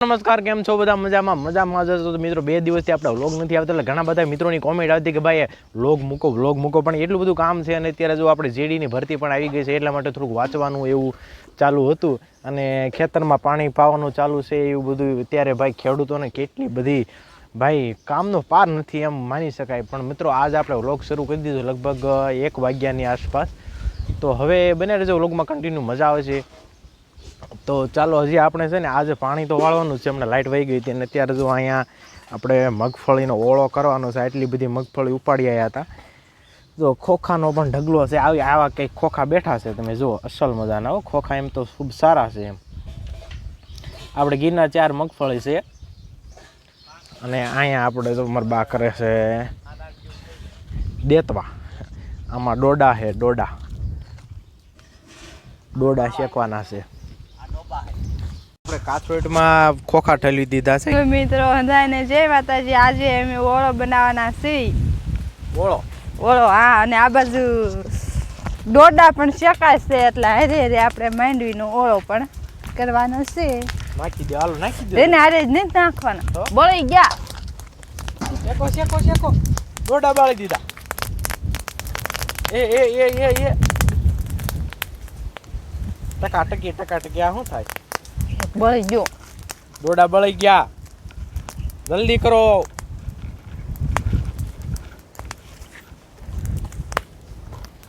નમસ્કાર, કેમ છો બધા? મજામાં જશો તો મિત્રો 2 દિવસથી આપણે વ્લોગ નથી આવતા, એટલે ઘણા બધા મિત્રોની કોમેન્ટ આવતી કે ભાઈ વ્લોગ મૂકો, પણ એટલું બધું કામ છે અને અત્યારે જો આપણે જેડીની ભરતી પણ આવી ગઈ છે, એટલા માટે થોડુંક વાંચવાનું એવું ચાલુ હતું અને ખેતરમાં પાણી પાવાનું ચાલુ છે એવું બધું. અત્યારે ભાઈ ખેડૂતોને કેટલી બધી ભાઈ કામનો પાર નથી એમ માની શકાય. પણ મિત્રો આજ આપણે વ્લોગ શરૂ કરી દીધો લગભગ 1 વાગ્યાની આસપાસ, તો હવે બને રહેજો વ્લોગમાં કન્ટિન્યુ, મજા આવે છે. તો ચાલો, હજી આપણે છે ને આજે પાણી તો વાળવાનું છે, હમણાં લાઇટ વહી ગઈ હતી અને અત્યારે જો અહીંયા આપણે મગફળીનો ઓળો કરવાનો છે. એટલી બધી મગફળી ઉપાડી આવ્યા હતા. જો ખોખાનો પણ ઢગલો છે, આવા કંઈક ખોખા બેઠા છે, તમે જુઓ, અસલ મજાના ખોખા, એમ તો ખૂબ સારા છે એમ. આપણે ગીરના 4 મગફળી છે અને અહીંયા આપણે તો મારા બા કરે છે દેતવા, આમાં ડોડા છે, ડોડા શેકવાના છે. આપણે કાથરોટમાં ખોખા ઠલવી દીધા છે. મિત્રો હંધાઈને જય માતાજી. આજે અમે ઓળો બનાવવાના છીએ. ઓળો હા, અને આ બાજુ ડોડા પણ શેકાય છે, એટલે હારે આપણે માંડવીનો ઓળો પણ કરવાનો છે. નાખી દે, હાલો નાખી દે. એને હારે જ નહીં નાખવાના, બળી ગયા. શેકો ડોડા બાળી દીધા. એ ટકાટકી આ શું થાય? બળી ગયો, ડોડા બળી ગયા, જલ્દી કરો.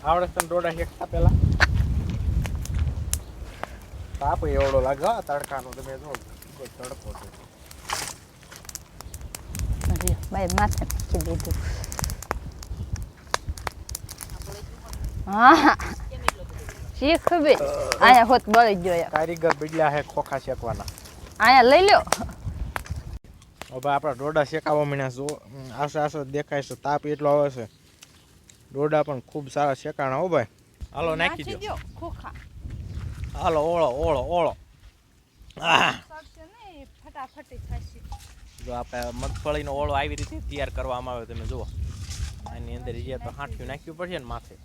આવડે તને ડોડા શેકતા પેલા? તાપ એવડો લાગે તડકાનો, તમે જો કોઈ તડકો છે. ભાઈ માથે નાખી દીધું. હા શીખ બે અહીંયા હોત બળી ગયો. કારીગર બદલ્યા હે ખોખા શેકવાના. અહીંયા લઈ લો. હવે આપણા ડોડા શેકાવા મીના જો આસો દેખાય છે, તાપ એટલો આવે છે. ડોડા પણ ખૂબ સારા શેકાણા હો ભાઈ. હાલો નાખી દો ખોખા. હાલો ઓળો ફટાફટ થશે. જો આપણે મગફળીનો ઓળો આવી રીતે તૈયાર કરવામાં આવે, તમે જુઓ. આની અંદર જે તો હાંઠિયું નાખ્યું પડશે ને માથે.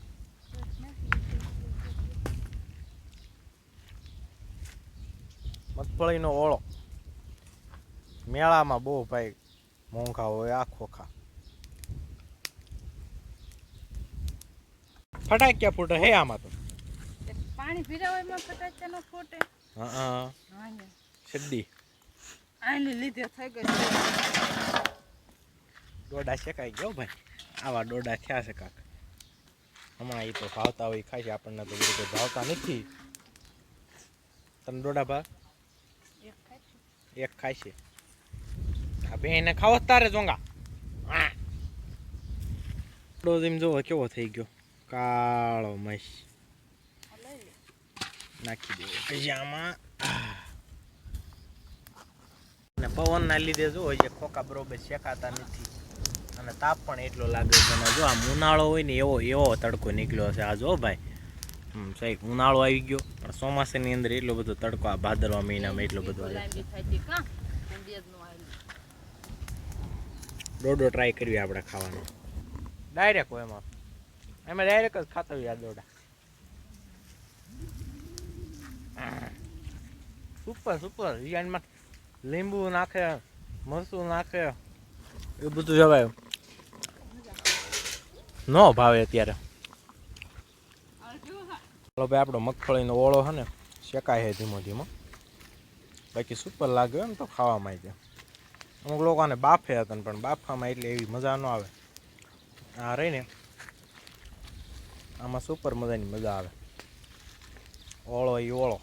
મગફળીનો ઓળો મેળામાં બહુ ભાઈ મોંઘા હોય આ ખોખા. ફટાક્યા ફૂટે હે આમાં તો. પાણી ભીરાવામાં ફટાક્યા નો ફૂટે. હા સદ્દી આને લીધે થઈ ગઈ. ડોડા શેકાઈ ગયો ભાઈ. આવા ડોડા થયા છે કાક. હમણાં એ તો ભાવતા હોય ખાય છે, આપણને તો બધું ભાવતા નથી. તમે ડોડા ભાવ? એક ખાય છે. આ બેને ખાવો તારે જોંગા. ડોઝ એમ જોવો કેવો થઈ ગયો, કાળો મસ. નાખી દે પછી આમાં. અને પવનના લીધે જો જે ખોખા બરોબર શેકાતા નથી અને તાપ પણ એટલો લાગે છે. અને જો આમ ઉનાળો હોય ને એવો તડકો નીકળ્યો છે આ જો ભાઈ. સાહેબ ઉનાળો આવી ગયો પણ ચોમાસાની અંદર એટલો બધો તડકો, આ ભાદરવા મહિનામાં એટલો બધો આવે. ડોડો ટ્રાય કરવી આપણે ખાવાનો. ડાયરેક્ટ હોય એમાં ડાયરેક્ટ જ ખાતા હોય આ ડોડા. સુપર રિયાનમાં લીંબુ નાખે, મરચું નાખે, એ બધું જવાય. ન ભાવે અત્યારે. ભાઈ આપણો મગફળીનો ઓળો છે ને શેકાય છે ધીમો. બાકી સુપર લાગે એમ તો ખાવામાં આવી જાય. અમુક લોકોને બાફે હતા પણ બાફવામાં એટલે એવી મજા ન આવે. આ રહીને આમાં સુપર મજાની મજા આવે. ઓળો એ ઓળો.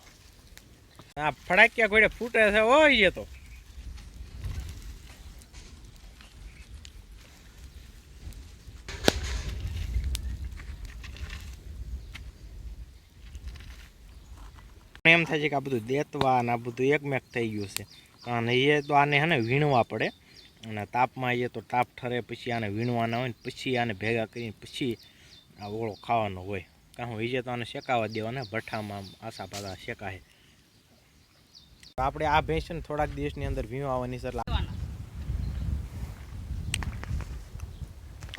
આ ફડાક્યા ઘોડે ફૂટે છે હોય તો. એમ થાય છે કે આ બધું દેતવા અને આ બધું એકમેક થઈ ગયું છે. અને એ તો આને હે ને વીણવા પડે, અને તાપમાં એ તો તાપ ઠરે પછી આને વીણવાના હોય ને પછી આને ભેગા કરીને પછી આ ઓળો ખાવાનો હોય. કાં એ તો આને શેકાવા દેવાના ભઠ્ઠામાં આસા પાસા શેકાય. આપણે આ ભેંસ ને થોડાક દિવસની અંદર વીણવાની છે.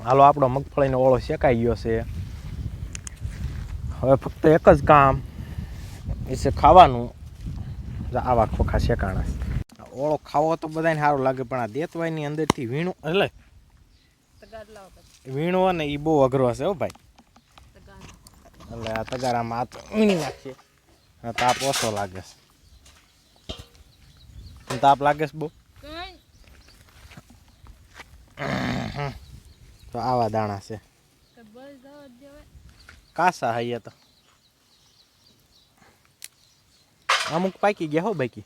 હાલો આપણો મગફળીનો ઓળો શેકાઈ ગયો છે. હવે ફક્ત એક જ કામ એ છે ખાવાનું. આવા ખોખા શેકાણા. ઓળો ખાવો તો બધાને સારું લાગે પણ આ દેતવાયની અંદરથી વીણું એટલે વીણવો ને એ બહુ અઘરો હશે હો ભાઈ. એટલે આ તગારામાં આ તો વીણી નાખીએ. તાપ ઓછો લાગે છે. તાપ લાગે છે બહુ. તો આવા દાણા છે કાસા હૈયા તો અમુક પાકી ગયા હો બાકી.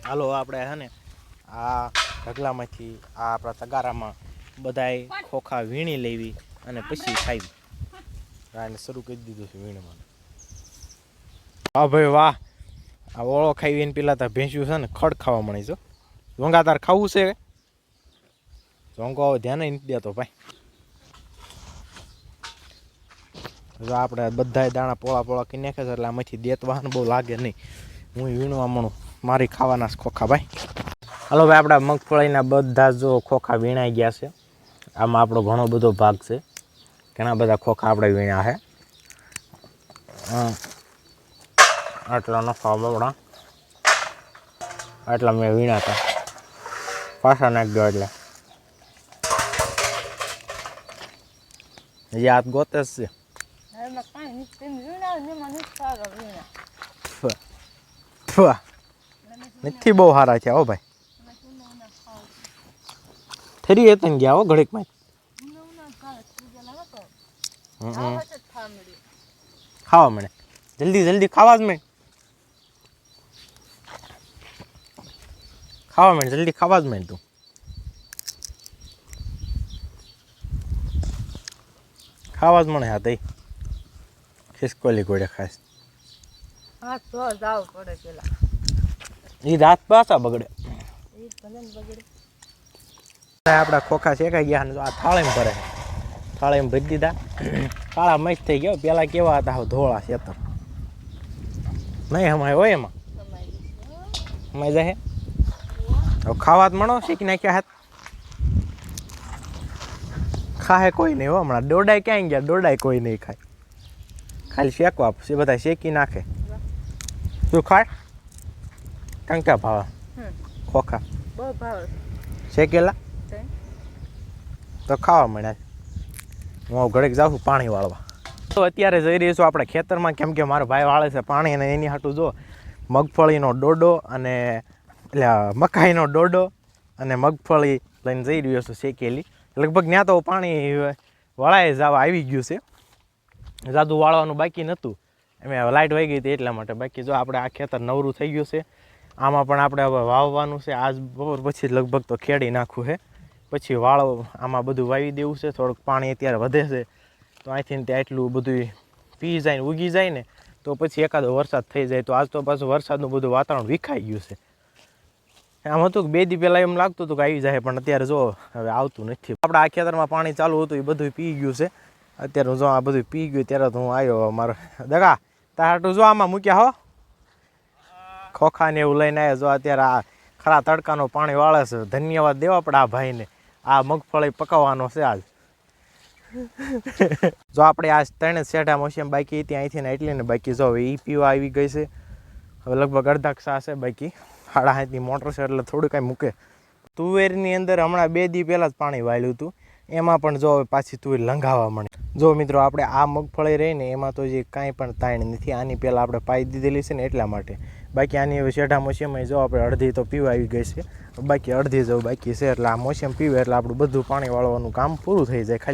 હાલો આપણે હે ને આ ઢગલામાંથી આ આપણા તગારામાં બધાય ખોખા વીણી લેવી અને પછી ખાવી. આને શરૂ કરી દીધું છે વીણવાનું. હા ભાઈ વાહ, આ ઓળો ખાઈને પેલા તો ભેંસ્યું છે ને ખડ ખાવા મળી છો. ઝોંગા તાર ખાવું છે? ઝોંગો હવે ધ્યાન નથી દેતો ભાઈ. જો આપણે બધા દાણા પોળા પોળા કરી નાખે છે એટલે આમાંથી દેતવાહન બહુ લાગે નહીં. હું વીણવા મળું, મારી ખાવાના ખોખા ભાઈ. હાલો ભાઈ, આપણા મગફળીના બધા જો ખોખા વીણાઈ ગયા છે. આમાં આપણો ઘણો બધો ભાગ છે. ઘણા બધા ખોખા આપણે વીણ્યા છે. આટલા નફા બવડા આટલા મેં વીણા હતા. પાછા નાખી દો એટલે યાદ ગોતે જ છે. નથી બહુ સારા છે હો ભાઈ. થરી એ તને ગયા હો ઘડીકમાં. ખાવા મળે જલ્દી જલ્દી ખાવા જ મળે. ખાવા મળે જલ્દી ખાવા જ મળે. તું ખાવા જ મળે. હા તઈ ખિસકોલી ગોળે ખાસ એ રાત પાછા બગડે. આપણા ખોખા શેકાઈ ગયા ને આ થાળીમાં ભરે. થાળીમાં ભરી દીધા. કાળા મસ્ત થઈ ગયો. પેલા કેવા હતા હવે ધોળા શેતર નહીં હમાય હોય એમાં હમાય જાય. હવે ખાવા જ મળો શીખી નાખ્યા હાથ. ખાહે કોઈ નહીં હો હમણાં. દોડાય ક્યાંય ગયા? દોડાય કોઈ નહીં ખાય. ખાલી શેકવા પછી બધા શેકી નાખે. શું ખાય? કંકા ભાવે ખોખા શેકેલા તો ખાવા મળ્યા. હું ઘડીક જાઉં છું પાણી વાળવા. તો અત્યારે જઈ રહી છું આપણે ખેતરમાં, કેમ કે મારો ભાઈ વાળે છે પાણી. અને એની હાટું જો મગફળીનો ડોડો અને એટલે મકાઈનો ડોડો અને મગફળી લઈને જઈ રહ્યો છું શેકેલી. લગભગ ત્યાં તો પાણી વળાય જવા આવી ગયું છે. જાદુ વાળવાનું બાકી નહોતું. એમ લાઇટ વહી ગઈ હતી એટલા માટે. બાકી જો આપણે આ ખેતર નવરું થઈ ગયું છે. આમાં પણ આપણે હવે વાવવાનું છે. આજ બપોર પછી લગભગ તો ખેડી નાખવું છે. પછી વાળો આમાં બધું વાવી દેવું છે. થોડુંક પાણી અત્યારે વધે છે તો અહીંથી ત્યાં એટલું બધું પી જાય ને ઉગી જાય ને તો પછી એકાદો વરસાદ થઈ જાય. તો આજ તો પાછું વરસાદનું બધું વાતાવરણ વિખાઈ ગયું છે. આમ હતું કે 2 દી પહેલાં એમ લાગતું હતું કે આવી જાય, પણ અત્યારે જો હવે આવતું નથી. આપણે આ ખેતરમાં પાણી ચાલુ હતું એ બધું પી ગયું છે. અત્યારે જો આ બધું પી ગયું ત્યારે તો હું આવ્યો. મારો દગા તારું જો આમાં મૂક્યા હો ખોખા ને એવું લઈને આવ્યા. જો અત્યારે આ ખરા તડકાનું પાણી વાળે છે. ધન્યવાદ દેવા પડે આ ભાઈને. આ મગફળી પકાવવાનો છે આજ. જો આપણે આ 3 શેઢા મોસમ બાકી હતી અહીંથી ને એટલી ને બાકી જો હવે એ પીવા આવી ગઈ છે. હવે લગભગ અડધા ક્ષા છે બાકી. 7.5ની મોટર છે એટલે થોડું કાંઈ મૂકે. તુવેરની અંદર હમણાં 2 દી પહેલાં જ પાણી વાળ્યું હતું. એમાં પણ જો પાછી તુવેર લંઘાવા મળે. જો મિત્રો આપણે આ મગફળી રહીને એમાં તો જે કાંઈ પણ તાણ નથી. આની પહેલાં આપણે પાઈ દીધેલી છે ને એટલા માટે. બાકી આની હવે શેઢા મોસમમાં જો આપણે અડધી તો પીવા આવી ગઈ છે. બાકી અડધી જો બાકી છે. એટલે આ મોસમ પીવે એટલે આપણું બધું પાણી વાળવાનું કામ પૂરું થઈ જાય. ખાલી